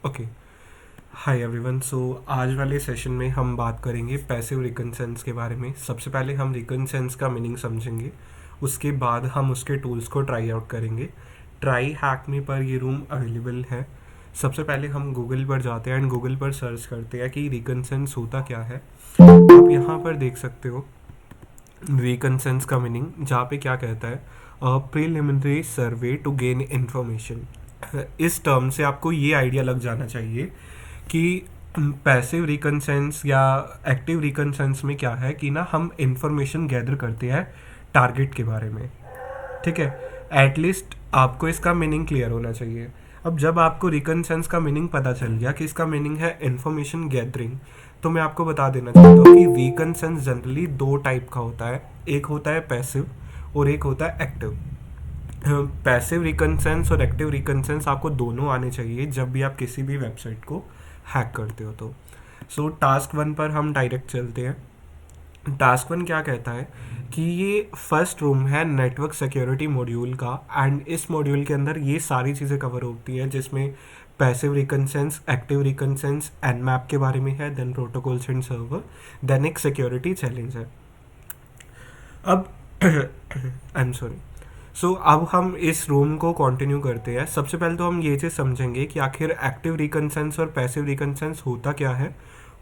Okay. Hi everyone. सो आज वाले session में हम बात करेंगे पैसिव रिकनसेंस के बारे में। सबसे पहले हम रिकनसेंस का मीनिंग समझेंगे, उसके बाद हम उसके टूल्स को ट्राई आउट करेंगे। ट्राई हैक में पर ये रूम अवेलेबल है। सबसे पहले हम गूगल पर जाते हैं एंड गूगल पर सर्च करते हैं कि रिकनसेंस होता क्या है। आप यहाँ पर देख सकते हो रिकनसेंस का मीनिंग, जहाँ पे क्या कहता है, preliminary survey to gain information. इस टर्म से आपको ये आइडिया लग जाना चाहिए कि पैसिव रिकनसेंस या एक्टिव रिकनसेंस में क्या है कि ना हम इंफॉर्मेशन गैदर करते हैं टारगेट के बारे में। ठीक है, एटलीस्ट आपको इसका मीनिंग क्लियर होना चाहिए। अब जब आपको रिकनसेंस का मीनिंग पता चल गया कि इसका मीनिंग है इंफॉर्मेशन गैदरिंग, तो मैं आपको बता देना चाहता हूँ कि रिकनसेंस जनरली दो टाइप का होता है। एक होता है पैसिव और एक होता है एक्टिव। पैसिव रिकनसेंस और एक्टिव रिकनसेंस आपको दोनों आने चाहिए जब भी आप किसी भी वेबसाइट को हैक करते हो। तो टास्क वन पर हम डायरेक्ट चलते हैं। टास्क वन क्या कहता है कि ये फर्स्ट रूम है नेटवर्क सिक्योरिटी मॉड्यूल का, एंड इस मॉड्यूल के अंदर ये सारी चीज़ें कवर होती हैं जिसमें passive reconnaissance, active reconnaissance, Nmap के बारे में है, then protocols and server, then एक सिक्योरिटी चैलेंज है। अब आई एम सॉरी। अब हम इस रूम को कंटिन्यू करते हैं। सबसे पहले तो हम ये चीज़ समझेंगे कि आखिर एक्टिव रिकनसेंस और पैसिव रिकनसेंस होता क्या है।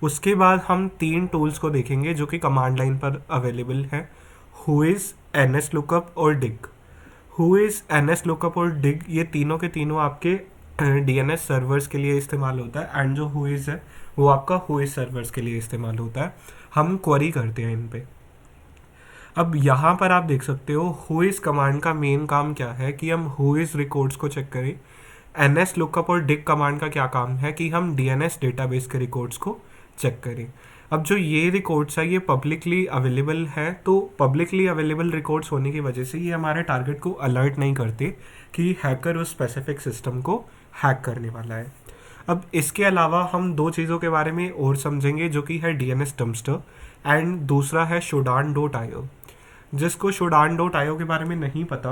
उसके बाद हम तीन टूल्स को देखेंगे जो कि कमांड लाइन पर अवेलेबल है, whois, N S lookup और dig. Whois, N S lookup और डिग, ये तीनों के तीनों आपके डीएनएस सर्वर्स के लिए इस्तेमाल होता है, एंड जो हु इज़ है वो आपका हु इज़ सर्वर्स के लिए इस्तेमाल होता है। हम क्वेरी करते हैं इन पे। अब यहाँ पर आप देख सकते हो हु इज़ कमांड का मेन काम क्या है कि हम हु इज़ रिकॉर्ड्स को चेक करें। एन एस लुकअप और डिग कमांड का क्या काम है कि हम डीएनएस डेटाबेस के रिकॉर्ड्स को चेक करें। अब जो ये रिकॉर्ड्स है ये पब्लिकली अवेलेबल है, तो पब्लिकली अवेलेबल रिकॉर्ड्स होने की वजह से ये हमारे टारगेट को अलर्ट नहीं करते कि हैकर उस स्पेसिफिक सिस्टम को हैक करने वाला है। अब इसके अलावा हम दो चीज़ों के बारे में और समझेंगे जो कि है डीएनएस डम्पस्टर एंड दूसरा है शोडान डॉट आईओ। जिसको शोडान डॉट आईओ के बारे में नहीं पता,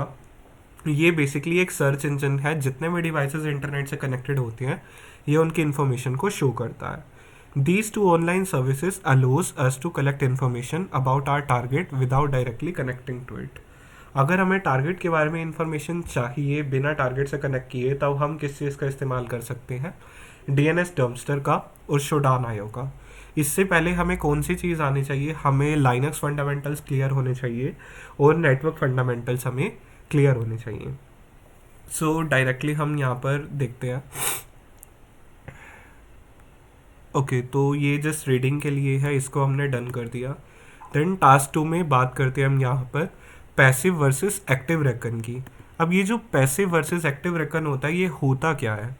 ये बेसिकली एक सर्च इंजन है। जितने भी डिवाइसेस इंटरनेट से कनेक्टेड होते हैं ये उनकी इन्फॉर्मेशन को शो करता है। These two online services allows us to collect information about our target without directly connecting to it. अगर हमें टारगेट के बारे में इन्फॉर्मेशन चाहिए बिना टारगेट से कनेक्ट किए, तब हम किस चीज़ का इस्तेमाल कर सकते हैं, डीएनएस डम्पस्टर का और शोडान आईओ का। इससे पहले हमें कौन सी चीज़ आनी चाहिए, हमें लाइनक्स फंडामेंटल्स क्लियर होने चाहिए और नेटवर्क फंडामेंटल्स हमें क्लियर होने चाहिए। डायरेक्टली हम यहाँ पर देखते हैं। ओके, तो ये जस्ट रीडिंग के लिए है, इसको हमने डन कर दिया। देन टास्क टू में बात करते हैं हम यहाँ पर पैसिव वर्सेस एक्टिव रेकन की। अब ये जो पैसिव वर्सेस एक्टिव रेकन होता है ये होता क्या है।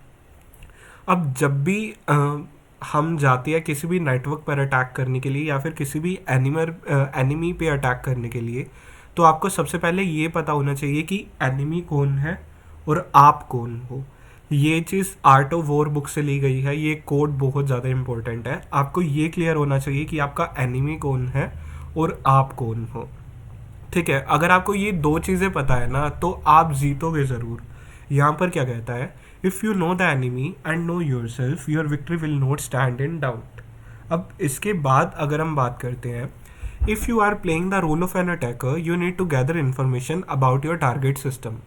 अब जब भी हम जाते हैं किसी भी नेटवर्क पर अटैक करने के लिए या फिर किसी भी एनिमी पे अटैक करने के लिए, तो आपको सबसे पहले ये पता होना चाहिए कि एनिमी कौन है और आप कौन हो। ये चीज़ आर्ट ऑफ वॉर बुक से ली गई है। ये कोड बहुत ज़्यादा इंपॉर्टेंट है। आपको ये क्लियर होना चाहिए कि आपका एनिमी कौन है और आप कौन हो। ठीक है, अगर आपको ये दो चीज़ें पता है ना तो आप जीतोगे ज़रूर। यहाँ पर क्या कहता है, if you know the enemy and know your self your victory will not stand in doubt. अब इसके बाद अगर हम बात करते हैं, if you are playing the role of an attacker you need to gather information about your target system.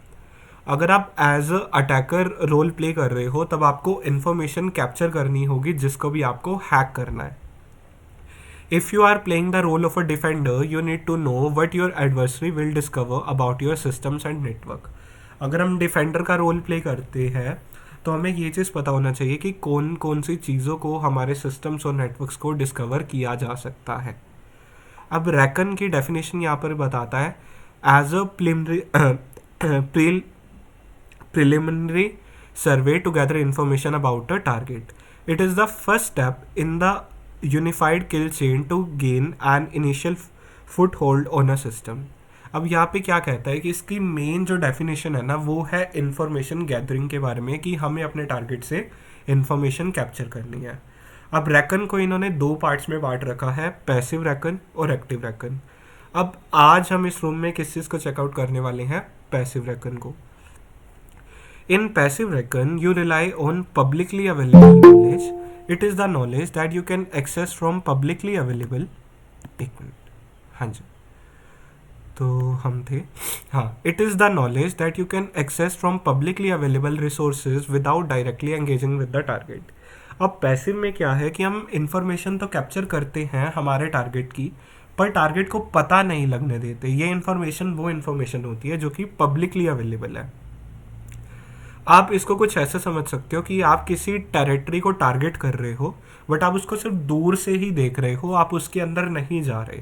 अगर आप as a attacker role play कर रहे हो तब आपको इन्फॉर्मेशन कैप्चर करनी होगी जिसको भी आपको हैक करना है। If you are playing the role of a defender, you need to know what your adversary will discover about your systems and network. अगर हम डिफेंडर का रोल प्ले करते हैं तो हमें ये चीज़ पता होना चाहिए कि कौन कौन सी चीज़ों को हमारे सिस्टम्स और नेटवर्क्स को डिस्कवर किया जा सकता है। अब रैकन की डेफिनेशन यहाँ पर बताता है, as a preliminary survey to gather information about a target. It is the first step in the unified kill chain to gain an initial foothold on a system. अब यहाँ पे क्या कहता है कि इसकी मेन जो डेफिनेशन है ना वो है इंफॉर्मेशन गैदरिंग के बारे में, कि हमें अपने टारगेट से इंफॉर्मेशन कैप्चर करनी है। अब रैकन को इन्होंने दो पार्ट्स में बांट रखा है, पैसिव रैकन और एक्टिव रैकन। अब आज हम इस रूम में किस चीज़ को चेकआउट करने वाले हैं, पैसिव रैकन को। In passive recon, you rely on publicly available knowledge. It is the knowledge that you can access from publicly available. एक मिनट, हाँ जी, तो हम थे, हाँ, it is the knowledge that you can access from publicly available resources without directly engaging with the target. अब passive में क्या है कि हम इंफॉर्मेशन तो कैप्चर करते हैं हमारे टारगेट की, पर टारगेट को पता नहीं लगने देते. ये इन्फॉर्मेशन वो इन्फॉर्मेशन होती है जो कि पब्लिकली अवेलेबल है. आप इसको कुछ ऐसे समझ सकते हो कि आप किसी टेरिटरी को टारगेट कर रहे हो, बट आप उसको सिर्फ दूर से ही देख रहे हो, आप उसके अंदर नहीं जा रहे.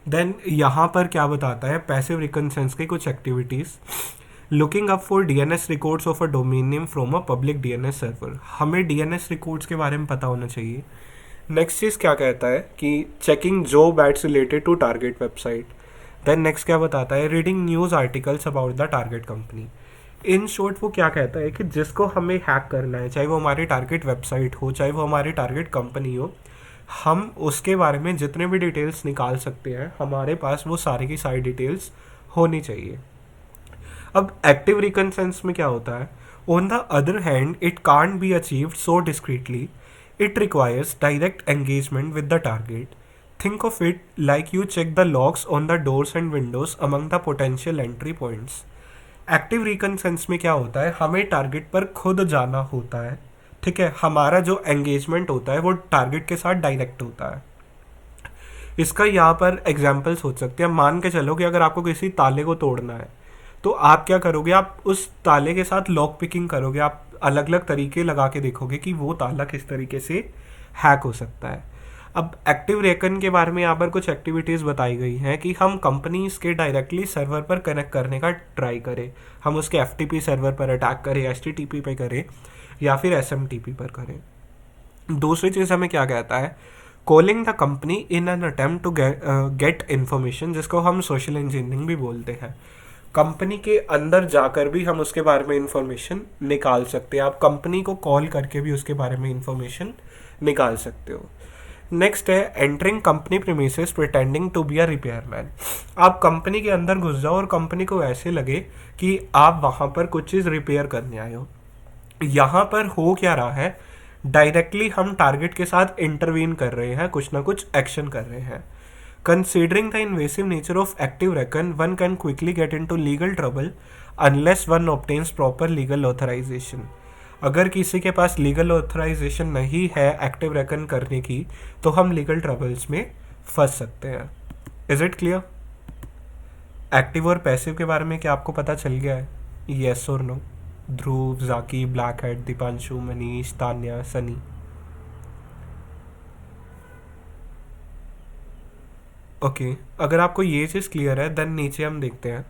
देन यहाँ पर क्या बताता है पैसिव रिकॉन्सेंस की कुछ activities. Looking up for DNS records of a domain name from a public DNS server. हमें डीएनएस रिकॉर्ड्स के बारे में पता होना चाहिए. नेक्स्ट चीज़ क्या कहता है कि checking job ads related to target website. Then next क्या बताता है reading news articles about the target company. In short वो क्या कहता है कि जिसको हमें हैक करना है, चाहे वो हमारी टारगेट वेबसाइट हो, चाहे वो हमारी टारगेट कंपनी हो, हम उसके बारे में जितने भी डिटेल्स निकाल सकते हैं, हमारे पास वो सारी की सारी डिटेल्स होनी चाहिए. अब एक्टिव रिकॉन्सेंस में क्या होता है, on the other hand it can't be achieved so discreetly, it requires direct engagement with the target. Think of it like you check the locks on the doors and windows among the potential entry points. Active reconnaissance में क्या होता है, हमें target पर खुद जाना होता है. ठीक है, हमारा जो एंगेजमेंट होता है वो टारगेट के साथ डायरेक्ट होता है. इसका यहाँ पर एग्जाम्पल्स हो सकते हैं. मान के चलो कि अगर आपको किसी ताले को तोड़ना है तो आप क्या करोगे, आप उस ताले के साथ लॉक पिकिंग करोगे, आप अलग अलग तरीके लगा के देखोगे कि वो ताला किस तरीके से हैक हो सकता है. अब एक्टिव रेकन के बारे में यहाँ पर कुछ एक्टिविटीज़ बताई गई हैं कि हम कंपनीज के डायरेक्टली सर्वर पर कनेक्ट करने का ट्राई करें. हम उसके एफटीपी सर्वर पर अटैक करें, एचटीटीपी पे करें, या फिर एसएमटीपी पर करें. दूसरी चीज़ हमें क्या कहता है, calling the company in an attempt to get information, जिसको हम सोशल इंजीनियरिंग भी बोलते हैं. कंपनी के अंदर जाकर भी हम उसके बारे में इंफॉर्मेशन निकाल सकते हैं. आप कंपनी को कॉल करके भी उसके बारे में इंफॉर्मेशन निकाल सकते हो. नेक्स्ट है entering company premises pretending to be a repairman. आप कंपनी के अंदर घुस जाओ और कंपनी को ऐसे लगे कि आप वहाँ पर कुछ चीज़ रिपेयर करने आए हो. यहाँ पर हो क्या रहा है, डायरेक्टली हम टारगेट के साथ इंटरवीन कर रहे हैं, कुछ ना कुछ एक्शन कर रहे हैं. Considering the invasive nature of active recon, one can quickly get into legal trouble unless one obtains proper legal authorisation. अगर किसी के पास लीगल ऑथराइजेशन नहीं है एक्टिव रेकन करने की, तो हम लीगल ट्रबल्स में फंस सकते हैं. Is it clear? एक्टिव और पैसिव के बारे में क्या आपको पता चल गया है? येस और नो? ध्रुव, जाकी, black head, Deepanshu, Manish, Tanya, Sunny. Okay, अगर आपको ये चीज़ क्लियर है देन नीचे हम देखते हैं.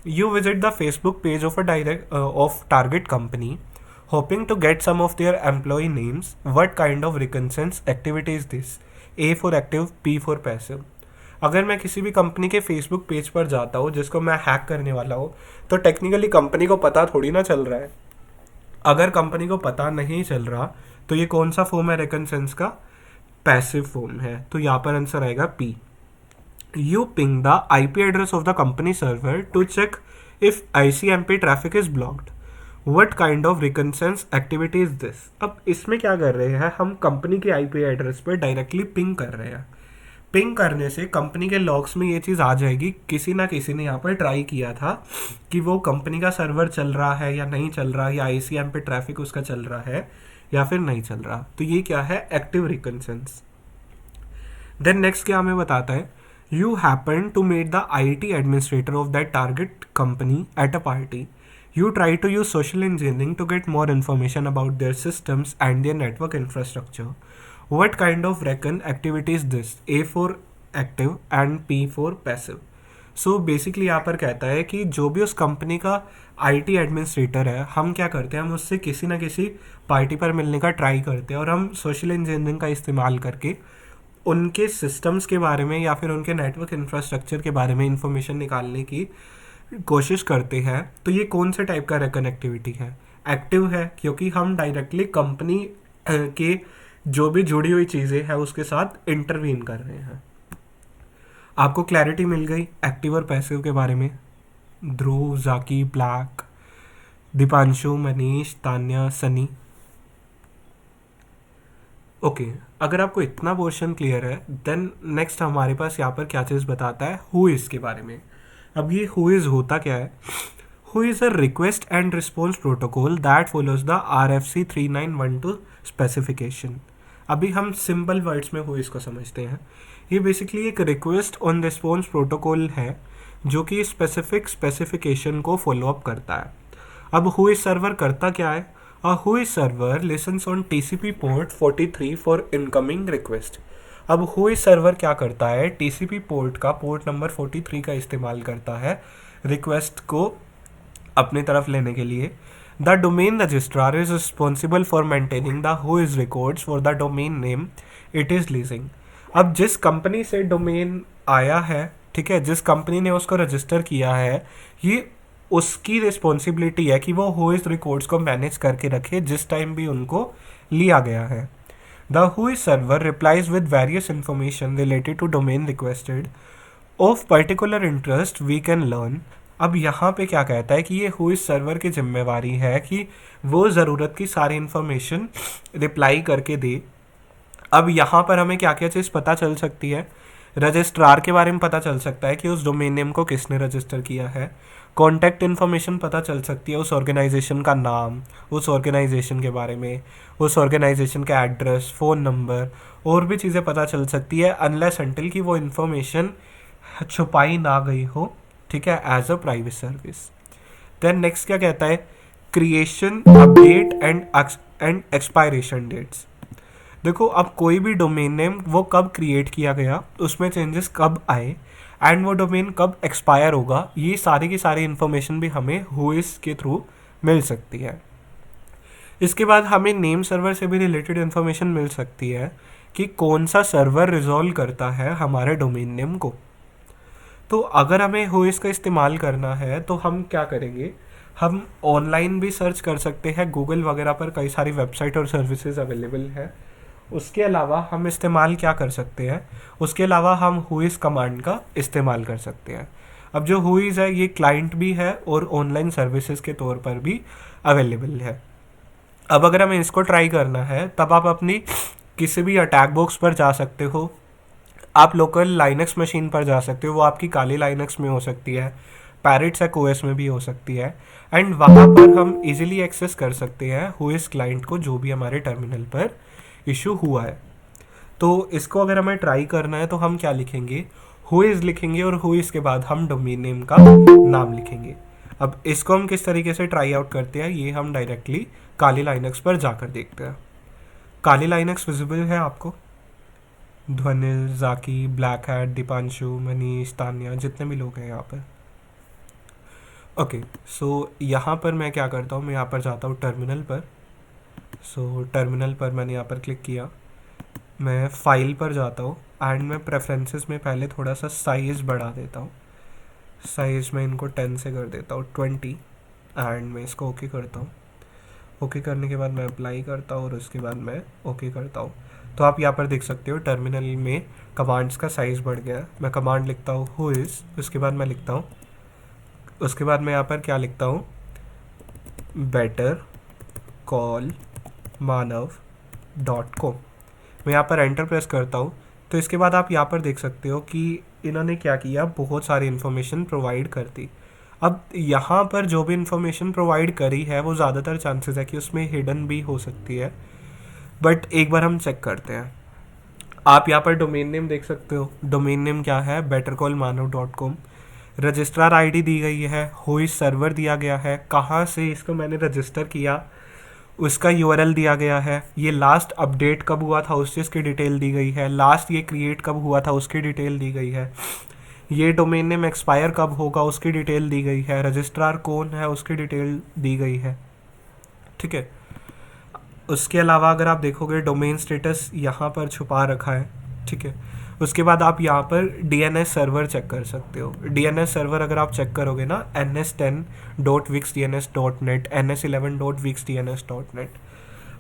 You visit the Facebook page of a direct of target company hoping to get some of their employee names. What kind of reconnaissance activity is this? A for active, P for passive. अगर मैं किसी भी company के Facebook page पर जाता हूँ जिसको मैं हैक करने वाला हूँ, तो टेक्निकली कंपनी को पता थोड़ी ना चल रहा है. अगर कंपनी को पता नहीं चल रहा तो ये कौन सा फॉर्म है रिकॉन्सेंस का? पैसिव फॉर्म है. तो यहाँ पर आंसर आएगा P. You ping the IP address of the company server to check if ICMP traffic is blocked. What kind of reconnaissance activity is this? अब इसमें क्या कर रहे हैं, हम कंपनी के आईपी एड्रेस पर डायरेक्टली पिंग कर रहे हैं. पिंग करने से कंपनी के लॉग्स में ये चीज़ आ जाएगी, किसी ना किसी ने यहाँ पर ट्राई किया था कि वो कंपनी का सर्वर चल रहा है या नहीं चल रहा, या आईसीएम पे ट्रैफिक उसका चल रहा है या फिर नहीं चल रहा. तो ये क्या है, एक्टिव रिकॉन्सेंस. देन नेक्स्ट क्या हमें बताता है, you happen to meet the IT administrator of that target company at a party. You try to use social engineering to get more information about their systems and their network infrastructure. What kind of recon activity is this? A for active and P for passive. So basically यहाँ पर कहता है कि जो भी उस company का IT administrator है, हम क्या करते हैं, हम उससे किसी ना किसी पार्टी पर मिलने का ट्राई करते हैं और हम सोशल इंजीनियरिंग का इस्तेमाल करके उनके सिस्टम्स के बारे में या फिर उनके नेटवर्क इंफ्रास्ट्रक्चर के बारे में इंफॉर्मेशन निकालने की कोशिश करते हैं. तो ये कौन से टाइप का रेकन एक्टिविटी है? एक्टिव है, क्योंकि हम डायरेक्टली कंपनी के जो भी जुड़ी हुई चीज़ें हैं उसके साथ इंटरवीन कर रहे हैं. आपको क्लैरिटी मिल गई एक्टिव और पैसिव के बारे में? ध्रुव, जाकी, ब्लैक, दीपांशु, मनीष, तान्या, सनी। ओके, अगर आपको इतना पोर्शन क्लियर है देन नेक्स्ट हमारे पास यहाँ पर क्या चीज़ बताता है, हु इज़ के बारे में। अब ये हु इज़ होता क्या है? Who is a request and response protocol that follows the RFC 3912 specification. अभी हम सिंपल वर्ड्स में हु इज़ को समझते हैं। ये बेसिकली एक रिक्वेस्ट ऑन रिस्पॉन्स प्रोटोकॉल है जो कि स्पेसिफिक स्पेसिफिकेशन को फॉलो अप करता है। अब हु इज़ सर्वर करता क्या है? A WHOIS server listens on TCP port 43 for incoming request। अब WHOIS सर्वर क्या करता है? TCP पोर्ट का पोर्ट नंबर 43 का इस्तेमाल करता है रिक्वेस्ट को अपनी तरफ लेने के लिए। The domain registrar is responsible for maintaining the WHOIS records for the domain name it is leasing. अब जिस कंपनी से डोमेन आया है, ठीक है, जिस कंपनी ने उसको रजिस्टर किया है, ये उसकी रिस्पॉन्सिबिलिटी है कि वो WHOIS रिकॉर्ड्स को मैनेज करके रखे जिस टाइम भी उनको लिया गया है। The WHOIS server replies with various information related to domain requested of particular interest we can learn. अब यहाँ पे क्या कहता है कि ये WHOIS सर्वर की जिम्मेवारी है कि वो ज़रूरत की सारी इन्फॉर्मेशन रिप्लाई करके दे। अब यहाँ पर हमें क्या क्या चीज़ पता चल सकती है? रजिस्ट्रार के बारे में पता चल सकता है कि उस डोमेन नेम को किसने रजिस्टर किया है। कॉन्टैक्ट इन्फॉर्मेशन पता चल सकती है, उस ऑर्गेनाइजेशन का नाम, उस ऑर्गेनाइजेशन के बारे में, उस ऑर्गेनाइजेशन का एड्रेस, फ़ोन नंबर, और भी चीज़ें पता चल सकती है अनलेस अनटिल कि वो इन्फॉर्मेशन छुपाई ना गई हो, ठीक है, as a private service. Then next क्या कहता है? Creation, update and expiration dates. देखो, अब कोई भी डोमेन नेम वो कब क्रिएट किया गया, उसमें चेंजेस कब आए, एंड वो डोमेन कब एक्सपायर होगा, ये सारी की सारी इन्फॉर्मेशन भी हमें WHOIS के थ्रू मिल सकती है। इसके बाद हमें नेम सर्वर से भी रिलेटेड इन्फॉर्मेशन मिल सकती है कि कौन सा सर्वर रिजॉल्व करता है हमारे डोमेन नेम को। तो अगर हमें WHOIS का इस्तेमाल करना है तो हम क्या करेंगे? हम ऑनलाइन भी सर्च कर सकते हैं, गूगल वगैरह पर कई सारी वेबसाइट और सर्विसेज अवेलेबल है। उसके अलावा हम इस्तेमाल क्या कर सकते हैं? उसके अलावा हम WHOIS कमांड का इस्तेमाल कर सकते हैं। अब जो WHOIS है ये क्लाइंट भी है और ऑनलाइन सर्विसेज के तौर पर भी अवेलेबल है। अब अगर हमें इसको ट्राई करना है तब आप अपनी किसी भी अटैक बॉक्स पर जा सकते हो, आप लोकल लाइनक्स मशीन पर जा सकते हो, वो आपकी काली लाइनक्स में हो सकती है, पैरेट्स OS में भी हो सकती है, एंड वहाँ पर हम इजीली एक्सेस कर सकते हैं WHOIS क्लाइंट को जो भी हमारे टर्मिनल पर इशू हुआ है। तो इसको अगर हमें ट्राई करना है तो हम क्या लिखेंगे? WHOIS लिखेंगे और WHOIS के बाद हम डोमेन नेम का नाम लिखेंगे। अब इसको हम किस तरीके से ट्राई आउट करते हैं ये हम डायरेक्टली काली लाइनक्स पर जाकर देखते हैं। काली लाइनक्स विजिबल है आपको? ध्वनिल, जाकी, ब्लैक हैट, दीपांशु, मनीष, तान्या, जितने भी लोग हैं यहाँ पर। ओके, सो यहाँ पर मैं क्या करता हूँ, मैं यहाँ पर जाता हूँ टर्मिनल पर। सो टर्मिनल पर मैंने यहाँ पर क्लिक किया, मैं फाइल पर जाता हूँ एंड मैं प्रेफरेंसेस में पहले थोड़ा सा साइज़ बढ़ा देता हूँ। साइज़ में इनको 10 से कर देता हूँ 20 एंड मैं इसको ओके करता हूँ। ओके करने के बाद मैं अप्लाई करता हूँ और उसके बाद मैं ओके करता हूँ। तो आप यहाँ पर देख सकते हो टर्मिनल में कमांड्स का साइज़ बढ़ गया। मैं कमांड लिखता हूँ WHOIS, उसके बाद मैं लिखता हूँ, उसके बाद मैं यहाँ पर क्या लिखता हूँ, better call manav.com। मैं यहाँ पर एंटर प्रेस करता हूँ तो इसके बाद आप यहाँ पर देख सकते हो कि इन्होंने क्या किया, बहुत सारी इन्फॉर्मेशन प्रोवाइड कर दी। अब यहाँ पर जो भी इन्फॉर्मेशन प्रोवाइड करी है वो ज़्यादातर चांसेस है कि उसमें हिडन भी हो सकती है, बट एक बार हम चेक करते हैं। आप यहाँ पर डोमेन नेम देख सकते हो, डोमेन नेम क्या है, bettercallmanav.com। रजिस्ट्रार आईडी दी गई है, WHOIS सर्वर दिया गया है, कहाँ से इसको मैंने रजिस्टर किया उसका URL दिया गया है, ये लास्ट अपडेट कब हुआ था उस चीज़ की डिटेल दी गई है, लास्ट ये क्रिएट कब हुआ था उसकी डिटेल दी गई है, ये डोमेन नेम एक्सपायर कब होगा उसकी डिटेल दी गई है, रजिस्ट्रार कौन है उसकी डिटेल दी गई है, ठीक है। उसके अलावा अगर आप देखोगे डोमेन स्टेटस यहाँ पर छुपा रखा है, ठीक है। उसके बाद आप यहाँ पर DNS सर्वर चेक कर सकते हो। DNS सर्वर अगर आप चेक करोगे ना, ns10.wixdns.net, ns11.wixdns.net,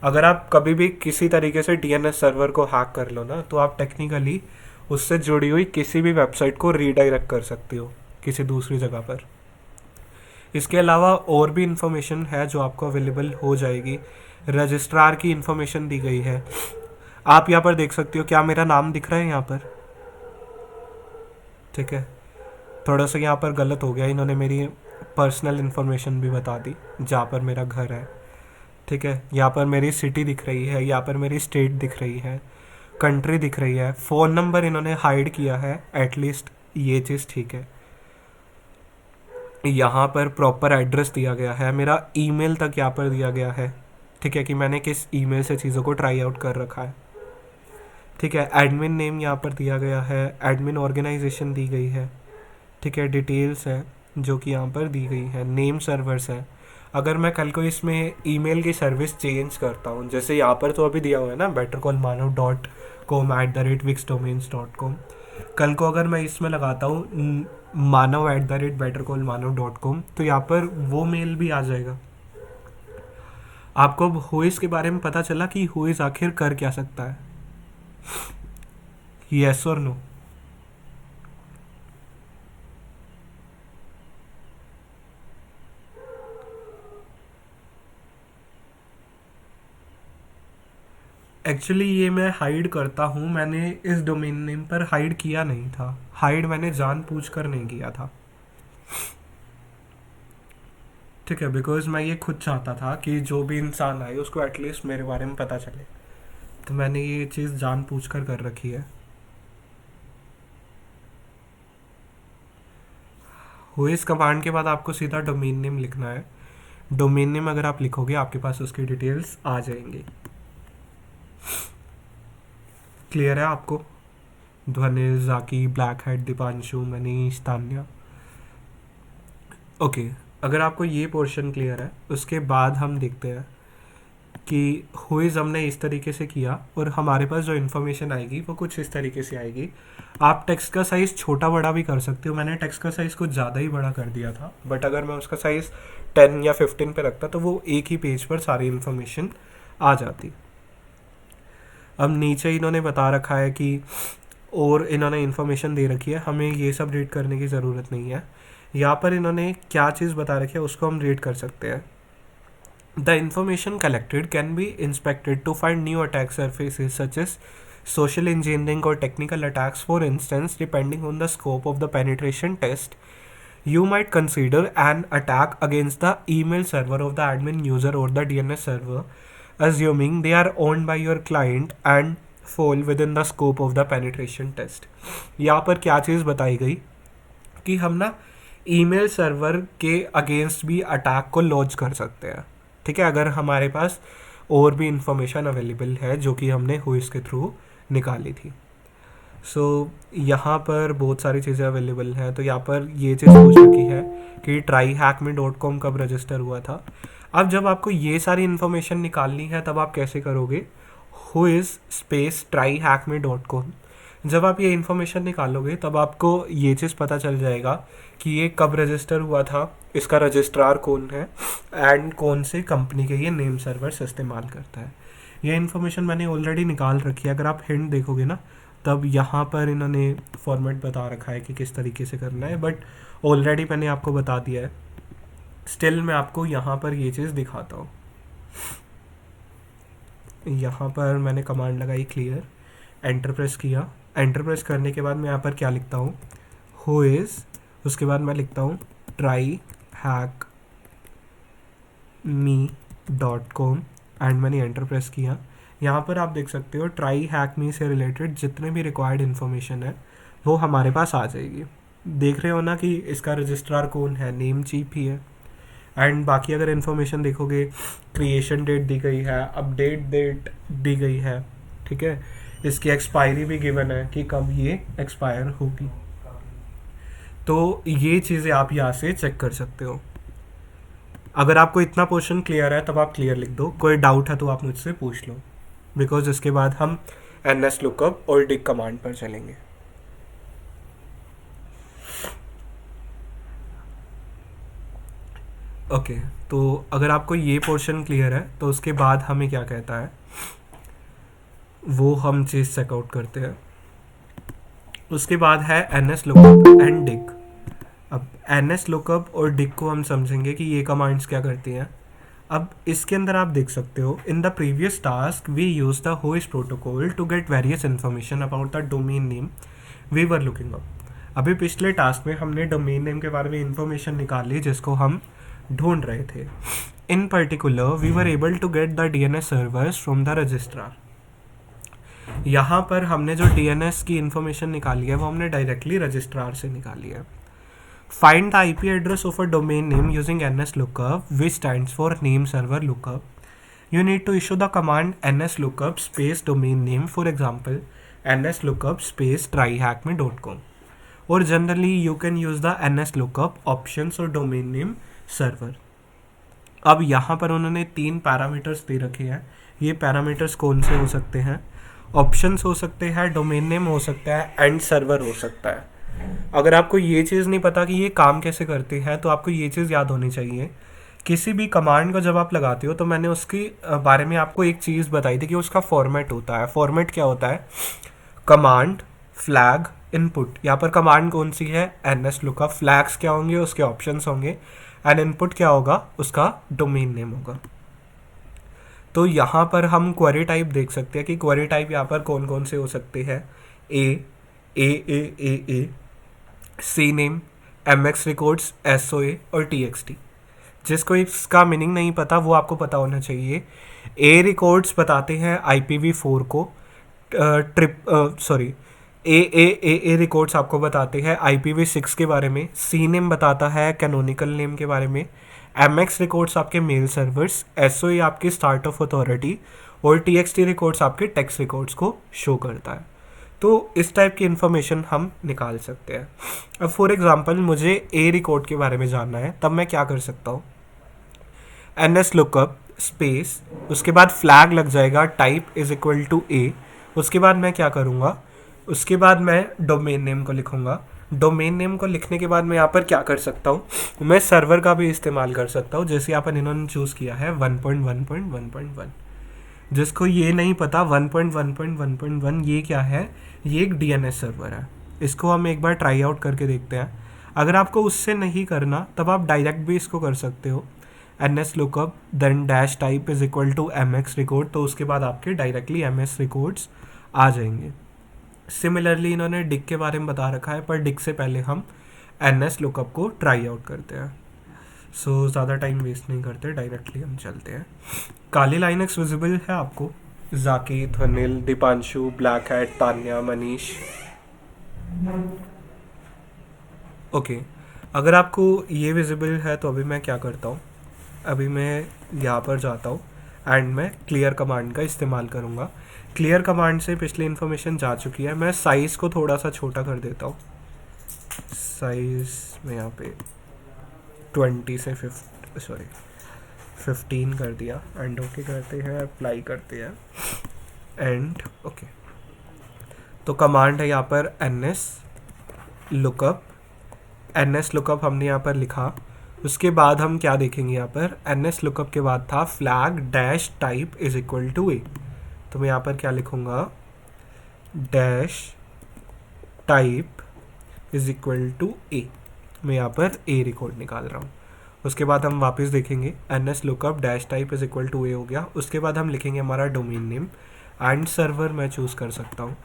अगर आप कभी भी किसी तरीके से DNS सर्वर को हैक कर लो ना तो आप टेक्निकली उससे जुड़ी हुई किसी भी वेबसाइट को रीडायरेक्ट कर सकते हो किसी दूसरी जगह पर। इसके अलावा और भी इंफॉर्मेशन है जो आपको अवेलेबल हो जाएगी। रजिस्ट्रार की इंफॉर्मेशन दी गई है, आप यहाँ पर देख सकते हो। क्या मेरा नाम दिख रहा है यहाँ पर? ठीक है, थोड़ा सा यहाँ पर गलत हो गया, इन्होंने मेरी पर्सनल इन्फॉर्मेशन भी बता दी जहाँ पर मेरा घर है। ठीक है, यहाँ पर मेरी सिटी दिख रही है, यहाँ पर मेरी स्टेट दिख रही है, कंट्री दिख रही है। फ़ोन नंबर इन्होंने हाइड किया है एटलीस्ट, ये चीज़ ठीक है। यहाँ पर प्रॉपर एड्रेस दिया गया है, मेरा ईमेल तक यहाँ पर दिया गया है। ठीक है, कि मैंने किस ईमेल से चीज़ों को ट्राई आउट कर रखा है। ठीक है, एडमिन नेम यहाँ पर दिया गया है, एडमिन ऑर्गेनाइजेशन दी गई है। ठीक है, डिटेल्स है जो कि यहाँ पर दी गई है, नेम सर्वर्स है। अगर मैं कल को इसमें ईमेल की सर्विस चेंज करता हूँ, जैसे यहाँ पर तो अभी दिया हुआ है ना bettercallmanav.com@richdomains.com, कल को अगर मैं इसमें लगाता हूँ manav@bettercallmanav.com, तो यहाँ पर वो मेल भी आ जाएगा। आपको अब हुइस के बारे में पता चला कि हुइस आखिर कर क्या सकता है? यस और नो? एक्चुअली ये मैं हाइड करता हूँ, मैंने इस डोमेन नेम पर हाइड किया नहीं था। हाइड मैंने जानबूझकर नहीं किया था। ठीक है, बिकॉज मैं ये खुद चाहता था कि जो भी इंसान आए उसको एटलीस्ट मेरे बारे में पता चले, तो मैंने ये चीज़ जानबूझकर कर रखी है। हुइस कमांड के बाद आपको सीधा डोमेन नेम लिखना है। डोमेन नेम अगर आप लिखोगे आपके पास उसकी डिटेल्स आ जाएंगी। क्लियर है आपको? ध्वनि, जाकी, black head, Deepanshu, Manish, Tanya. Okay, अगर आपको ये पोर्शन क्लियर है, उसके बाद हम देखते हैं कि हुइज हमने इस तरीके से किया और हमारे पास जो इन्फॉर्मेशन आएगी वो कुछ इस तरीके से आएगी। आप टेक्स्ट का साइज़ छोटा बड़ा भी कर सकते हो। मैंने टेक्स्ट का साइज़ कुछ ज़्यादा ही बड़ा कर दिया था, बट अगर मैं उसका साइज़ 10 या 15 पे रखता तो वो एक ही पेज पर सारी इन्फॉर्मेशन आ जाती। अब नीचे इन्होंने बता रखा है कि और इन्होंने इन्फॉर्मेशन दे रखी है, हमें ये सब रीड करने की ज़रूरत नहीं है। यहाँ पर इन्होंने क्या चीज़ बता रखी है उसको हम रीड कर सकते हैं। The information collected can be inspected to find new attack surfaces such as social engineering or technical attacks. For instance, depending on the scope of the penetration test, you might consider an attack against the email server of the admin user or the DNS server, assuming they are owned by your client and fall within the scope of the penetration test. यहाँ पर क्या चीज़ बताई गई कि हम ना email server के against भी अटैक को लॉन्च कर सकते हैं। ठीक है, अगर हमारे पास और भी इंफॉर्मेशन अवेलेबल है जो कि हमने हुइस के थ्रू निकाली थी। सो यहाँ पर बहुत सारी चीज़ें अवेलेबल हैं। तो यहाँ पर ये चीज़ पूछ रखी है कि tryhackme.com कब रजिस्टर हुआ था। अब जब आपको ये सारी इन्फॉर्मेशन निकालनी है तब आप कैसे करोगे? हुइस स्पेस tryhackme.com। जब आप ये इन्फॉर्मेशन निकालोगे तब आपको ये चीज़ पता चल जाएगा कि ये कब रजिस्टर हुआ था, इसका रजिस्ट्रार कौन है एंड कौन से कंपनी के ये नेम सर्वर्स इस्तेमाल करता है। ये इन्फॉर्मेशन मैंने ऑलरेडी निकाल रखी है। अगर आप हिंट देखोगे ना तब यहाँ पर इन्होंने फॉर्मेट बता रखा है कि किस तरीके से करना है, बट ऑलरेडी मैंने आपको बता दिया है। स्टिल मैं आपको यहाँ पर ये चीज़ दिखाता हूँ। यहाँ पर मैंने कमांड लगाई क्लियर, एंटर प्रेस किया। एंटर प्रेस करने के बाद मैं यहाँ पर क्या लिखता हूँ? हुइस, उसके बाद मैं लिखता हूँ tryhackme.com एंड मैंने एंटर प्रेस किया। यहाँ पर आप देख सकते हो tryhackme से रिलेटेड जितने भी रिक्वायर्ड इन्फॉर्मेशन है वो हमारे पास आ जाएगी। देख रहे हो ना कि इसका रजिस्ट्रार कौन है, नेम चीप ही है। एंड बाकी अगर इन्फॉर्मेशन देखोगे, क्रिएशन डेट दी गई है, अपडेट डेट दी गई है। ठीक है, इसकी एक्सपायरी भी गिवन है कि कब ये एक्सपायर होगी। तो ये चीज़ें आप यहाँ से चेक कर सकते हो। अगर आपको इतना पोर्शन क्लियर है तब आप क्लियर लिख दो, कोई डाउट है तो आप मुझसे पूछ लो, बिकॉज इसके बाद हम ns लुकअप और dig कमांड पर चलेंगे। ओके, तो अगर आपको ये पोर्शन क्लियर है तो उसके बाद हमें क्या कहता है वो हम चीज़ चेकआउट करते हैं। उसके बाद है ns लुकअप एंड dig। अब एनएस लुकअप और डिक को हम समझेंगे कि ये कमांड्स क्या करती हैं। अब इसके अंदर आप देख सकते हो, in the previous task we use the host protocol to get various information about the domain name we were looking up. अभी पिछले टास्क में हमने डोमेन नेम के बारे में इंफॉर्मेशन निकाल ली जिसको हम ढूंढ रहे थे। In particular we were able to get the DNS servers from the registrar. यहाँ पर हमने जो डीएनएस की इंफॉर्मेशन निकाली है वो हमने डायरेक्टली रजिस्ट्रार से निकाली है। Find the IP address of a domain name using nslookup, which stands for name server lookup. You need to issue the command nslookup space domain name, for example nslookup space tryhackme.com, or generally you can use the nslookup options or domain name server. अब यहाँ पर उन्होंने 3 parameters they रखे हैं। ये parameters कौन से हो सकते हैं? ऑप्शंस हो सकते हैं, डोमेन नेम हो सकता है, एंड सर्वर हो सकता है। अगर आपको ये चीज़ नहीं पता कि ये काम कैसे करते हैं तो आपको ये चीज़ याद होनी चाहिए, किसी भी कमांड को जब आप लगाते हो तो मैंने उसके बारे में आपको एक चीज़ बताई थी कि उसका फॉर्मेट होता है। फॉर्मेट क्या होता है? Command, flag, input. यहाँ पर कमांड कौन सी है? nslookup। फ्लैग्स क्या होंगे? उसके ऑप्शंस होंगे। एंड इनपुट क्या होगा? उसका डोमेन नेम होगा। तो यहाँ पर हम क्वेरी टाइप देख सकते हैं कि क्वेरी टाइप यहाँ पर कौन कौन से हो सकते हैं। A CNAME, MX records, SOA और TXT। जिसको इसका मीनिंग नहीं पता वो आपको पता होना चाहिए। ए रिकॉर्ड्स बताते हैं IPv4 को, ए रिकॉर्ड्स आपको बताते हैं IPv6 के बारे में। सी नेम बताता है कैनोनिकल नेम के बारे में। MX रिकॉर्ड्स आपके मेल सर्वर्स, SOA आपकी स्टार्ट ऑफ अथॉरिटी और TXT रिकॉर्ड्स आपके टेक्स्ट रिकॉर्ड्स को शो करता है। तो इस टाइप की इन्फॉर्मेशन हम निकाल सकते हैं। अब फॉर एग्जांपल मुझे ए रिकॉर्ड के बारे में जानना है, तब मैं क्या कर सकता हूँ? nslookup स्पेस, उसके बाद फ्लैग लग जाएगा, टाइप इज इक्वल टू ए। उसके बाद मैं क्या करूँगा? उसके बाद मैं डोमेन नेम को लिखूँगा। डोमेन नेम को लिखने के बाद मैं यहाँ पर क्या कर सकता हूँ? मैं सर्वर का भी इस्तेमाल कर सकता हूँ, जैसे यहाँ पर इन्होंने चूज़ किया है 1.1.1.1। जिसको ये नहीं पता 1.1.1.1 ये क्या है, ये एक डीएनएस सर्वर है। इसको हम एक बार ट्राई आउट करके देखते हैं। अगर आपको उससे नहीं करना तब आप डायरेक्ट भी इसको कर सकते हो, nslookup then dash type is equal to MX record, तो उसके बाद आपके डायरेक्टली MS रिकॉर्ड्स आ जाएंगे। सिमिलरली इन्होंने डिक के बारे में बता रखा है, पर डिक से पहले हम nslookup को ट्राई आउट करते हैं। सो ज़्यादा टाइम वेस्ट नहीं करते, डायरेक्टली हम चलते हैं। काली लाइनक्स विजिबल है आपको? Zakir, Anil, Deepanshu, black hat, Tanya, Manish. Okay, अगर आपको ये विजिबल है तो अभी मैं क्या करता हूँ? अभी मैं यहाँ पर जाता हूँ एंड मैं क्लियर कमांड का इस्तेमाल करूँगा। क्लियर कमांड से पिछली इन्फॉर्मेशन जा चुकी है। मैं साइज़ को थोड़ा सा छोटा कर देता हूँ। साइज़ में यहाँ पे 20 से 15 कर दिया एंड ओके करते हैं, अप्लाई करते हैं एंड ओके। तो कमांड है यहाँ पर nslookup हमने यहाँ पर लिखा। उसके बाद हम क्या देखेंगे? यहाँ पर nslookup के बाद था flag dash type is equal to A. तो मैं यहाँ पर क्या लिखूँगा? Dash type is equal to A. मैं यहाँ पर ए रिकॉर्ड निकाल रहा हूँ। उसके बाद हम वापस देखेंगे nslookup dash type is equal to A हो गया। उसके बाद हम लिखेंगे हमारा डोमेन नेम एंड सर्वर मैं चूज़ कर सकता हूँ।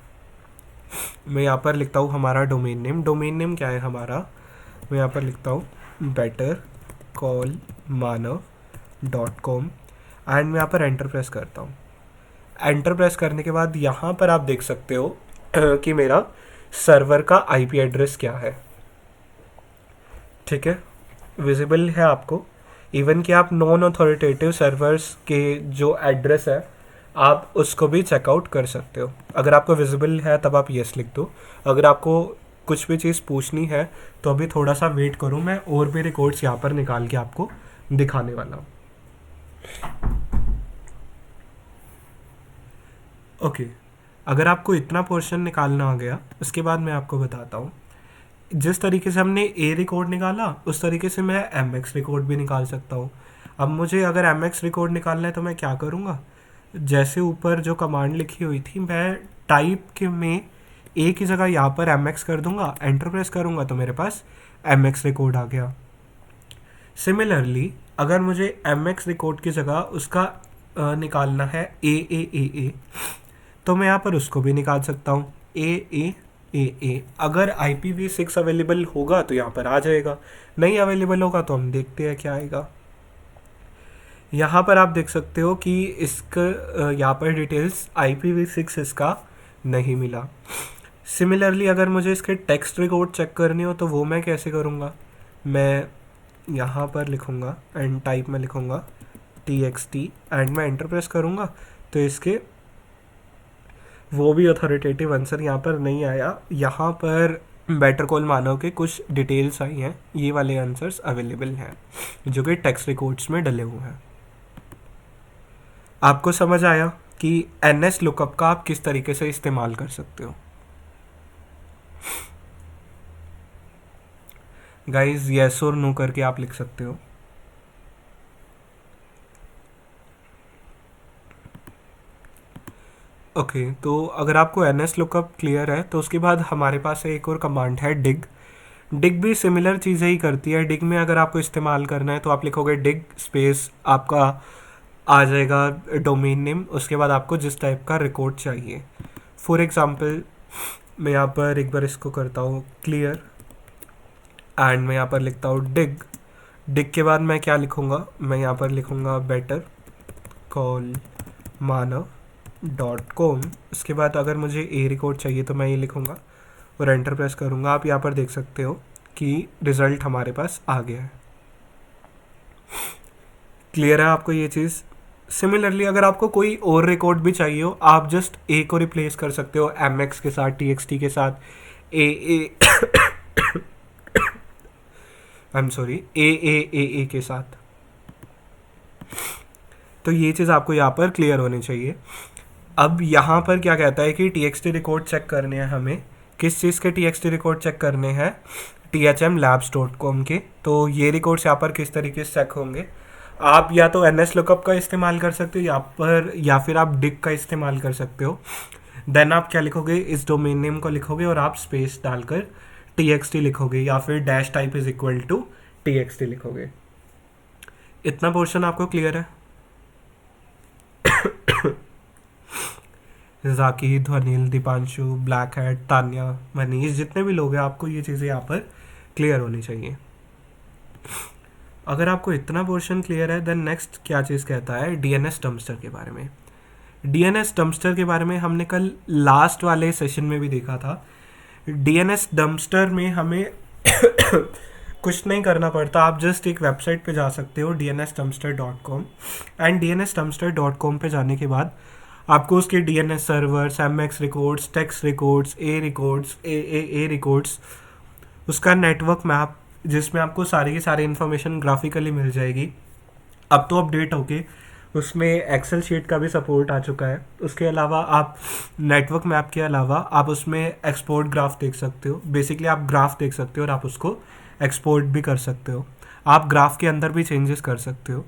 मैं यहाँ पर लिखता हूँ हमारा डोमेन नेम। डोमेन नेम क्या है हमारा? मैं यहाँ पर लिखता हूँ bettercallmanav.com एंड मैं यहाँ पर एंटर प्रेस करता हूँ। एंटर प्रेस करने के बाद यहाँ पर आप देख सकते हो कि मेरा सर्वर का IP एड्रेस क्या है। ठीक है, विजिबल है आपको। इवन कि आप नॉन अथॉरिटेटिव सर्वर्स के जो एड्रेस है आप उसको भी चेकआउट कर सकते हो। अगर आपको विजिबल है तब आप येस लिख दो। अगर आपको कुछ भी चीज़ पूछनी है तो अभी थोड़ा सा वेट करो, मैं और भी रिकॉर्ड्स यहाँ पर निकाल के आपको दिखाने वाला हूँ। ओके, अगर आपको इतना पोर्शन निकालना आ गया, उसके बाद मैं आपको बताता हूँ। जिस तरीके से हमने ए रिकॉर्ड निकाला उस तरीके से मैं MX रिकॉर्ड भी निकाल सकता हूँ। अब मुझे अगर MX रिकॉर्ड निकालना है तो मैं क्या करूँगा? जैसे ऊपर जो कमांड लिखी हुई थी, मैं टाइप के में ए की जगह यहाँ पर MX कर दूंगा, एंटर प्रेस करूँगा तो मेरे पास एम एक्स रिकॉर्ड आ गया। सिमिलरली अगर मुझे एम एक्स रिकॉर्ड की जगह उसका निकालना है ए, तो मैं यहाँ पर उसको भी निकाल सकता हूँ ए। अगर IPv6 अवेलेबल होगा तो यहाँ पर आ जाएगा, नहीं अवेलेबल होगा तो हम देखते हैं क्या आएगा। यहाँ पर आप देख सकते हो कि इसका यहाँ पर डिटेल्स IPv6 इसका नहीं मिला। सिमिलरली अगर मुझे इसके टेक्स्ट रिकॉर्ड चेक करनी हो तो वो मैं कैसे करूँगा, मैं यहाँ पर लिखूँगा एंड टाइप में लिखूँगा TXT एंड मैं एंटर प्रेस करूँगा तो इसके वो भी अथॉरिटेटिव आंसर यहाँ पर नहीं आया। यहाँ पर बेटर कॉल मानव के कुछ डिटेल्स आई हैं, ये वाले आंसर्स अवेलेबल हैं जो कि टेक्स्ट रिकॉर्ड्स में डले हुए हैं। आपको समझ आया कि NS लुकअप का आप किस तरीके से इस्तेमाल कर सकते हो। गाइज येस और नो करके आप लिख सकते हो। ओके तो अगर आपको NS लुकअप क्लियर है तो उसके बाद हमारे पास एक और कमांड है डिग। डिग भी सिमिलर चीज़ें ही करती है। डिग में अगर आपको इस्तेमाल करना है तो आप लिखोगे डिग स्पेस, आपका आ जाएगा डोमेन नेम, उसके बाद आपको जिस टाइप का रिकॉर्ड चाहिए। फॉर एग्जांपल मैं यहाँ पर एक बार इसको करता हूँ क्लियर एंड मैं यहाँ पर लिखता हूँ डिग। डिग के बाद मैं क्या लिखूँगा, मैं यहाँ पर लिखूँगा बेटर कॉल मानव .com। उसके बाद अगर मुझे ए रिकॉर्ड चाहिए तो मैं ये लिखूँगा और एंटर प्रेस करूँगा। आप यहाँ पर देख सकते हो कि रिज़ल्ट हमारे पास आ गया है। क्लियर है आपको ये चीज़। सिमिलरली अगर आपको कोई और रिकॉर्ड भी चाहिए हो आप जस्ट ए को रिप्लेस कर सकते हो MX के साथ, TXT के साथ, ए के साथ। तो ये चीज़ आपको यहाँ पर क्लियर होनी चाहिए। अब यहाँ पर क्या कहता है कि TXT रिकॉर्ड चेक करने हैं हमें। किस चीज़ के TXT रिकॉर्ड चेक करने हैं, THMLabs.com के। तो ये रिकॉर्ड्स यहाँ पर किस तरीके से चेक होंगे, आप या तो NS लुकअप का इस्तेमाल कर सकते हो या फिर आप डिग का इस्तेमाल कर सकते हो। देन आप क्या लिखोगे, इस डोमेन नेम को लिखोगे और आप स्पेस डालकर TXT लिखोगे या फिर dash type is equal to TXT लिखोगे। इतना पोर्शन आपको क्लियर है। Jackie, Dhwanil, Deepanshu, black hat, Tanya, Manish, जितने भी लोग हैं आपको ये चीज़ें यहाँ पर क्लियर होनी चाहिए। अगर आपको इतना पोर्शन क्लियर है देन नेक्स्ट क्या चीज़ कहता है DNS डम्पस्टर के बारे में। DNS डम्पस्टर के बारे में हमने कल लास्ट वाले सेशन में भी देखा था। DNS डम्पस्टर में हमें कुछ नहीं करना पड़ता, आप जस्ट एक वेबसाइट पे जा सकते हो dnsdumpster.com एंड dnsdumpster.com पे जाने के बाद आपको उसके DNS servers, MX records, text records, A records, A records, उसका नेटवर्क मैप जिसमें आपको सारी की सारी इन्फॉर्मेशन ग्राफिकली मिल जाएगी। अब तो अपडेट होके उसमें एक्सेल शीट का भी सपोर्ट आ चुका है। उसके अलावा आप नेटवर्क मैप के अलावा आप उसमें एक्सपोर्ट ग्राफ देख सकते हो। बेसिकली आप ग्राफ देख सकते हो और आप उसको एक्सपोर्ट भी कर सकते हो। आप ग्राफ के अंदर भी चेंजेस कर सकते हो।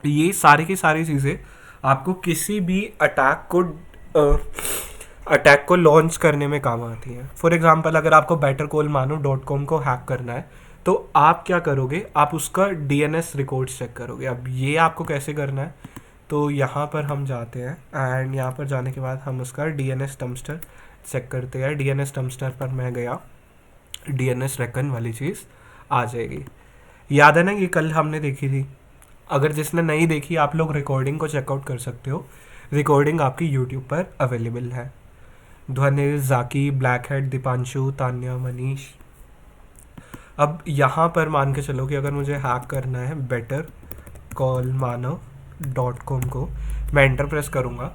ये सारी की सारी चीज़ें आपको किसी भी अटैक को लॉन्च करने में काम आती हैं। फॉर एग्जांपल अगर आपको bettercallmanu.com को हैक करना है तो आप क्या करोगे, आप उसका DNS रिकॉर्ड्स चेक करोगे। अब ये आपको कैसे करना है, तो यहाँ पर हम जाते हैं एंड यहाँ पर जाने के बाद हम उसका DNS डम्पस्टर चेक करते हैं। DNS डम्पस्टर पर मैं गया, DNS रेकन वाली चीज़ आ जाएगी। याद है ना, ये कल हमने देखी थी। अगर जिसने नहीं देखी आप लोग रिकॉर्डिंग को चेकआउट कर सकते हो। रिकॉर्डिंग आपकी यूट्यूब पर अवेलेबल है। ध्वनिल, जाकी, ब्लैक हेड, दीपांशु, तान्या, मनीष। अब यहाँ पर मान के चलो कि अगर मुझे हैक करना है bettercallmanav.com को, मैं एंटर प्रेस करूँगा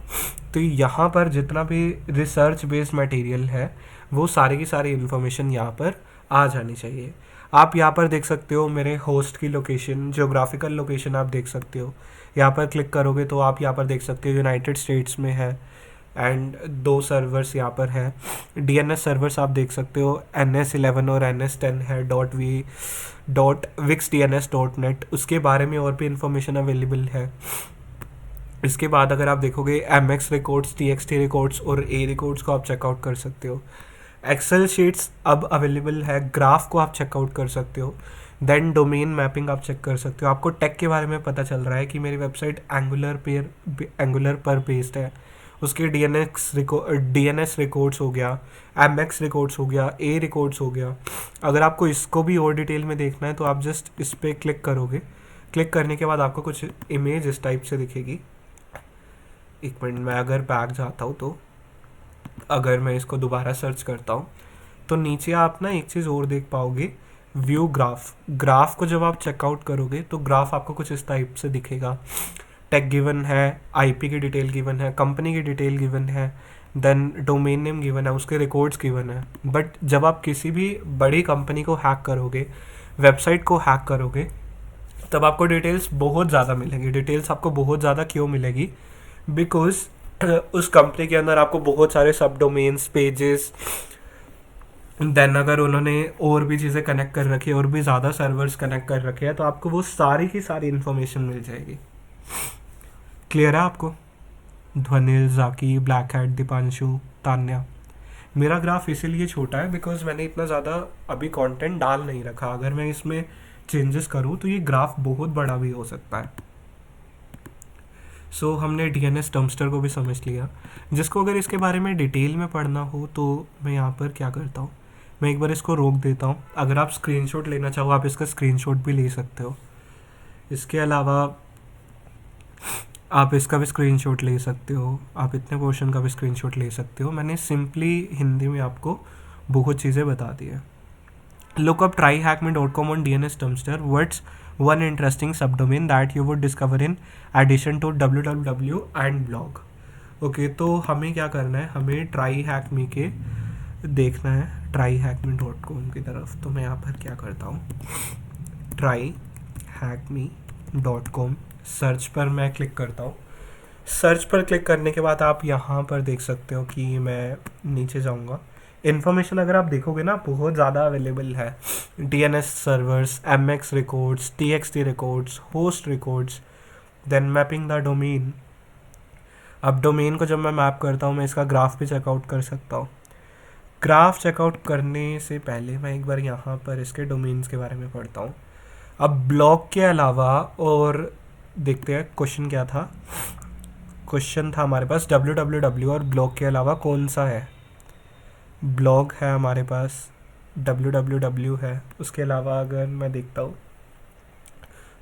तो यहाँ पर जितना भी रिसर्च बेस्ड मटेरियल है वो सारी की सारी इन्फॉर्मेशन यहाँ पर आ जानी चाहिए। आप यहाँ पर देख सकते हो मेरे होस्ट की लोकेशन, जियोग्राफिकल लोकेशन आप देख सकते हो। यहाँ पर क्लिक करोगे तो आप यहाँ पर देख सकते हो यूनाइटेड स्टेट्स में है एंड 2 सर्वर्स यहाँ पर है। DNS सर्वर्स आप देख सकते हो NS11 और NS10 है .wixdns.net, उसके बारे में और भी इंफॉर्मेशन अवेलेबल है। इसके बाद अगर आप देखोगे MX रिकॉर्ड्स, TXT रिकॉर्ड्स और A रिकॉर्ड्स को आप चेकआउट कर सकते हो। एक्सेल शीट्स अब अवेलेबल है, ग्राफ को आप चेकआउट कर सकते हो, देन डोमेन मैपिंग आप चेक कर सकते हो। आपको टेक के बारे में पता चल रहा है कि मेरी वेबसाइट एंगुलर पर बेस्ड है, उसके डीएनएस रिकॉर्ड्स हो गया, एमएक्स रिकॉर्ड्स हो गया, ए रिकॉर्ड्स हो गया। अगर आपको इसको भी और डिटेल में देखना है तो आप जस्ट इस पर क्लिक करोगे। क्लिक करने के बाद आपको कुछ इमेज इस टाइप से दिखेगी। एक मिनट, मैं अगर बैक जाता हूँ तो अगर मैं इसको दोबारा सर्च करता हूँ तो नीचे आप ना एक चीज़ और देख पाओगे, व्यू ग्राफ। ग्राफ को जब आप चेकआउट करोगे तो ग्राफ आपको कुछ इस टाइप से दिखेगा। टेक गिवन है, आईपी की डिटेल गिवन है, कंपनी की डिटेल गिवन है, देन डोमेन नेम गिवन है, उसके रिकॉर्ड्स गिवन है। बट जब आप किसी भी बड़ी कंपनी को हैक करोगे, वेबसाइट को हैक करोगे, तब आपको डिटेल्स बहुत ज़्यादा मिलेंगी। डिटेल्स आपको बहुत ज़्यादा क्यों मिलेगी? बिकॉज उस कंपनी के अंदर आपको बहुत सारे सब डोमेन्स, पेजेस, देन अगर उन्होंने और भी चीज़ें कनेक्ट कर रखी है और भी ज़्यादा सर्वर्स कनेक्ट कर रखे हैं तो आपको वो सारी की सारी इन्फॉर्मेशन मिल जाएगी। क्लियर है आपको? ध्वनिल, जाकी, ब्लैक हैट, दीपांशु, तान्या। मेरा ग्राफ इसीलिए छोटा है बिकॉज मैंने इतना ज़्यादा अभी कंटेंट डाल नहीं रखा। अगर मैं इसमें चेंजेस करूँ तो ये ग्राफ बहुत बड़ा भी हो सकता है। सो हमने डीएनएस डम्पस्टर को भी समझ लिया। जिसको अगर इसके बारे में डिटेल में पढ़ना हो तो मैं यहाँ पर क्या करता हूँ, मैं एक बार इसको रोक देता हूँ। अगर आप स्क्रीनशॉट लेना चाहो आप इसका स्क्रीनशॉट भी ले सकते हो। इसके अलावा आप इसका भी स्क्रीनशॉट ले सकते हो, आप इतने पोर्शन का भी स्क्रीनशॉट ले सकते हो। मैंने सिंपली हिंदी में आपको बहुत चीज़ें बता दी है। Look up tryhackme.com on DNS dumpster. What's one interesting subdomain that you would discover in addition to www and blog? Okay, तो हमें क्या करना है, हमें tryhackme के देखना है tryhackme.com की तरफ। तो मैं यहाँ पर क्या करता हूँ, tryhackme.com सर्च पर मैं क्लिक करता हूँ। सर्च पर क्लिक करने के बाद आप यहाँ पर देख सकते हो कि मैं नीचे जाऊँगा। इन्फॉर्मेशन अगर आप देखोगे ना बहुत ज़्यादा अवेलेबल है। DNS servers, MX records, TXT records, host records, then mapping the domain. अब डोमेन को जब मैं मैप करता हूँ मैं इसका ग्राफ भी चेकआउट कर सकता हूँ। ग्राफ चेकआउट करने से पहले मैं एक बार यहाँ पर इसके डोमेन्स के बारे में पढ़ता हूँ। अब ब्लॉग के अलावा और देखते हैं क्वेश्चन क्या था। क्वेश्चन था हमारे पास www और ब्लॉग के अलावा कौन सा है। ब्लॉग है हमारे पास, www है, उसके अलावा अगर मैं देखता हूँ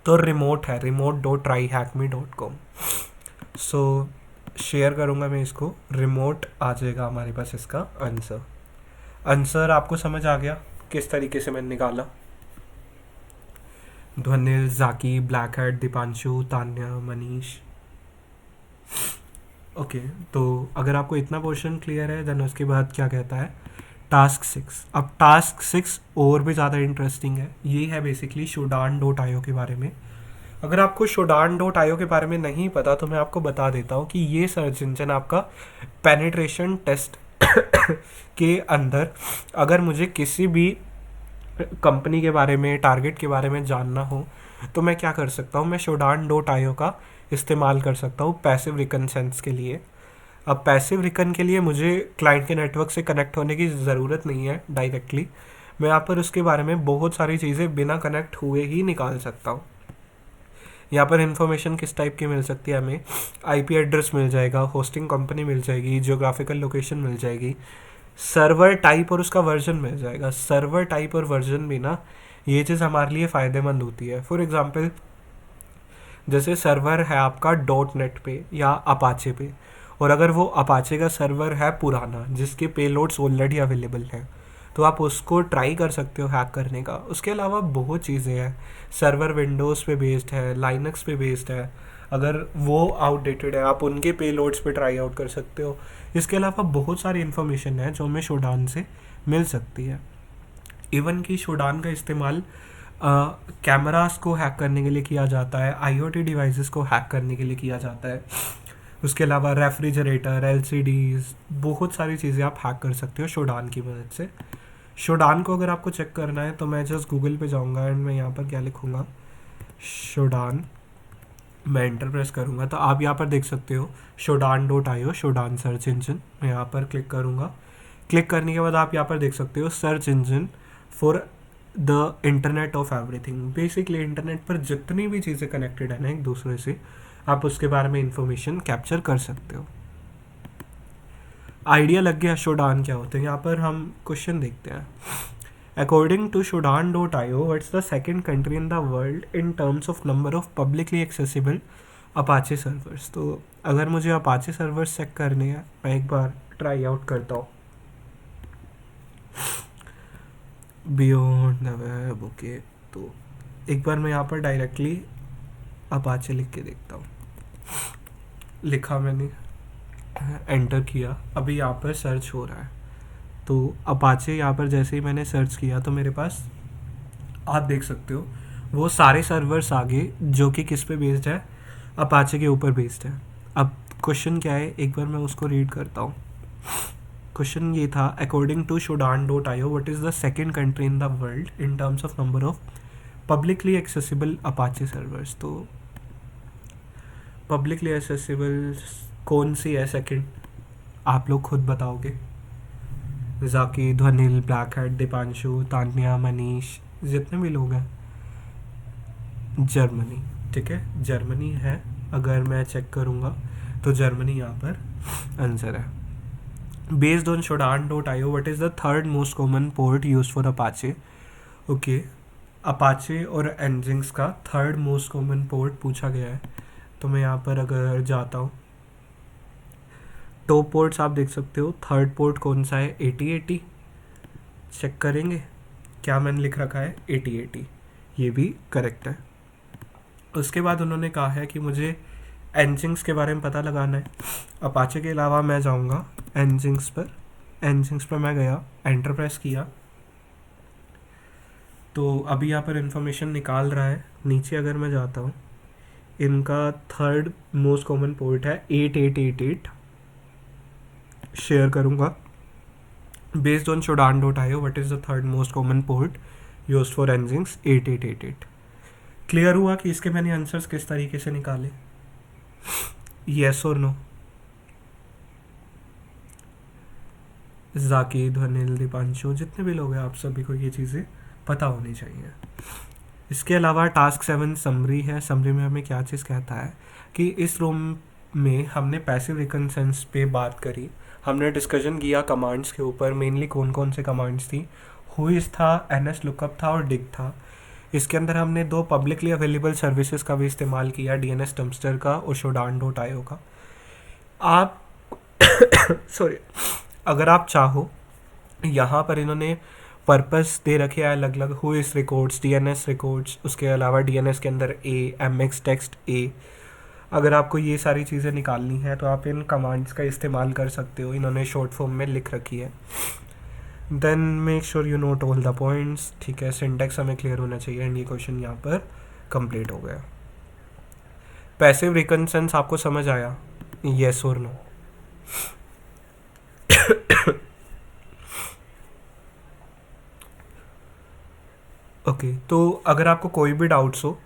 तो रिमोट है, remote.tryhackme.com। सो शेयर करूँगा मैं इसको, रिमोट आ जाएगा हमारे पास इसका आंसर आपको समझ आ गया किस तरीके से मैंने निकाला। ध्वनिल, जाकी, black hat, Deepanshu, Tanya, Manish. Okay, तो अगर आपको इतना पोर्शन क्लियर है देन उसके बाद क्या कहता है, टास्क 6। अब टास्क 6 और भी ज़्यादा इंटरेस्टिंग है। ये है बेसिकली shodan.io के बारे में। अगर आपको shodan.io के बारे में नहीं पता तो मैं आपको बता देता हूँ कि ये सर्च इंजन आपका पेनिट्रेशन टेस्ट के अंदर अगर मुझे किसी भी कंपनी के बारे में, टारगेट के बारे में जानना हो तो मैं क्या कर सकता हूँ, मैं shodan.io का इस्तेमाल कर सकता हूँ पैसिव रिकनसेंस के लिए। अब पैसिव रिकन के लिए मुझे क्लाइंट के नेटवर्क से कनेक्ट होने की ज़रूरत नहीं है डायरेक्टली। मैं यहाँ पर उसके बारे में बहुत सारी चीज़ें बिना कनेक्ट हुए ही निकाल सकता हूँ। यहाँ पर इन्फॉर्मेशन किस टाइप की मिल सकती है, हमें आईपी एड्रेस मिल जाएगा, होस्टिंग कंपनी मिल जाएगी, जियोग्राफिकल लोकेशन मिल जाएगी, सर्वर टाइप और उसका वर्जन मिल जाएगा। सर्वर टाइप और वर्जन भी ना ये चीज़ हमारे लिए फ़ायदेमंद होती है। फॉर एग्ज़ाम्पल जैसे सर्वर है आपका .net पे या अपाचे पे, और अगर वो अपाचे का सर्वर है पुराना जिसके पेलोड्स ऑलरेडी अवेलेबल हैं तो आप उसको ट्राई कर सकते हो हैक करने का। उसके अलावा बहुत चीज़ें हैं, सर्वर विंडोज़ पे बेस्ड है, लाइनक्स पे बेस्ड है, अगर वो आउटडेटेड है आप उनके पेलोड्स पे ट्राई आउट कर सकते हो। इसके अलावा बहुत सारी इन्फॉर्मेशन है जो हमें शोडान से मिल सकती है। इवन कि शोडान का इस्तेमाल कैमरास को हैक करने के लिए किया जाता है, आईओटी डिवाइसेस को हैक करने के लिए किया जाता है। उसके अलावा रेफ्रिजरेटर, एलसीडीज, बहुत सारी चीज़ें आप हैक कर सकते हो शोडान की मदद से। शोडान को अगर आपको चेक करना है तो मैं जस्ट गूगल पे जाऊंगा एंड मैं यहाँ पर क्या लिखूँगा, शोडान, मैं एंटर प्रेस करूँगा तो आप यहाँ पर देख सकते हो shodan.io, शोडान सर्च इंजन। मैं यहाँ पर क्लिक करूँगा, क्लिक करने के बाद आप यहाँ पर देख सकते हो search engine for the internet of everything. Basically internet पर जितनी भी चीज़ें कनेक्टेड है ना एक दूसरे से, आप उसके बारे में इंफॉर्मेशन कैप्चर कर सकते हो। आइडिया लग गया शोडान क्या होते हैं। यहाँ पर हम क्वेश्चन देखते हैं। According to shodan.io, what's the second country in the world in terms of number of publicly accessible Apache servers. तो अगर मुझे अपाचे सर्वर्स चेक करने हैं, मैं एक बार ट्राई आउट करता हूँ। Beyond the web, okay. तो एक बार मैं यहाँ पर डायरेक्टली अपाचे लिख के देखता हूँ। लिखा मैंने, एंटर किया, अभी यहाँ पर सर्च हो रहा है। तो अपाचे यहाँ पर जैसे ही मैंने सर्च किया तो मेरे पास आप देख सकते हो वो सारे सर्वर्स आगे जो कि किस पे बेस्ड है, अपाचे के ऊपर बेस्ड है। अब क्वेश्चन क्या है, एक बार मैं उसको रीड करता हूँ। क्वेश्चन ये था, according to shodan.io, what is the second country in the world in terms of number of publicly accessible Apache servers. तो पब्लिकली एक्सेसिबल कौन सी है सेकेंड, आप लोग खुद बताओगे। जाकिद, ध्वनिल, ब्लैक हैट, दीपांशु, तान्या, मनीष, जितने भी लोग हैं। जर्मनी, ठीक है, जर्मनी है। अगर मैं चेक करूँगा तो जर्मनी यहाँ पर आंसर है। Based on shodan.io, what is the third most common port use for Apache. Okay, Apache और एनजिंग्स का थर्ड मोस्ट कॉमन पोर्ट पूछा गया है। तो मैं यहाँ पर अगर जाता हूँ, टॉप पोर्ट्स आप देख सकते हो। थर्ड पोर्ट कौन सा है, 8080। चेक करेंगे क्या मैंने लिख रखा है, 8080, ये भी करेक्ट है। उसके बाद उन्होंने कहा है कि मुझे एनजिंग्स के बारे में पता लगाना है। अपाचे के अलावा मैं जाऊंगा एनजिंग्स पर मैं गया, एंटर प्रेस किया, तो अभी यहाँ पर इंफॉर्मेशन निकाल रहा है। नीचे अगर मैं जाता हूँ, इनका थर्ड मोस्ट कॉमन पोर्ट है 8888। शेयर करूँगा। Based on shodan.io, what is the third most common port used for nginx, 8888। Clear हुआ कि इसके मैंने आंसर्स किस तरीके से निकाले, येस और नो। जाकिद, अनिल, दीपांशु, जितने भी लोग हैं, आप सभी को ये चीज़ें पता होनी चाहिए। इसके अलावा टास्क 7 समरी है। समरी में हमें क्या चीज़ कहता है कि इस रूम में हमने पैसिव रिकॉग्निशंस पे बात करी, हमने डिस्कशन किया कमांड्स के ऊपर। मेनली कौन कौन से कमांड्स थी, हुइज था, ns लुकअप था और डिग था। इसके अंदर हमने 2 पब्लिकली अवेलेबल सर्विसेज का भी इस्तेमाल किया, DNS डम्पस्टर का और shodan.io का। आप सॉरी, अगर आप चाहो, यहाँ पर इन्होंने पर्पस दे रखे हैं अलग अलग, हुइज रिकॉर्ड्स, DNS रिकॉर्ड्स, उसके अलावा DNS के अंदर MX टेक्स्ट A। अगर आपको ये सारी चीज़ें निकालनी है तो आप इन कमांड्स का इस्तेमाल कर सकते हो, इन्होंने शॉर्ट फॉर्म में लिख रखी है। Then make sure you note all the points, ठीक है, सिंटेक्स हमें क्लियर होना चाहिए। एंड ये क्वेश्चन यहाँ पर कंप्लीट हो गया। पैसिव रिकॉग्निशंस आपको समझ आया, येस और नो। ओके, तो अगर आपको कोई भी डाउट्स हो,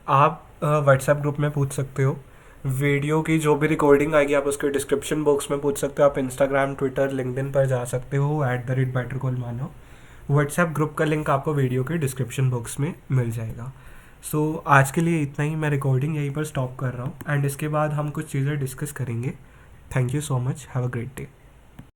आप व्हाट्सएप ग्रुप में पूछ सकते हो। वीडियो की जो भी रिकॉर्डिंग आएगी आप उसके डिस्क्रिप्शन बॉक्स में पूछ सकते हो। आप इंस्टाग्राम, ट्विटर, लिंक्डइन पर जा सकते हो @bettercallmano। व्हाट्सएप ग्रुप का लिंक आपको वीडियो के डिस्क्रिप्शन बॉक्स में मिल जाएगा। सो आज के लिए इतना ही, मैं रिकॉर्डिंग यहीं पर स्टॉप कर रहा हूँ एंड इसके बाद हम कुछ चीज़ें डिस्कस करेंगे। Thank you so much, have a great day.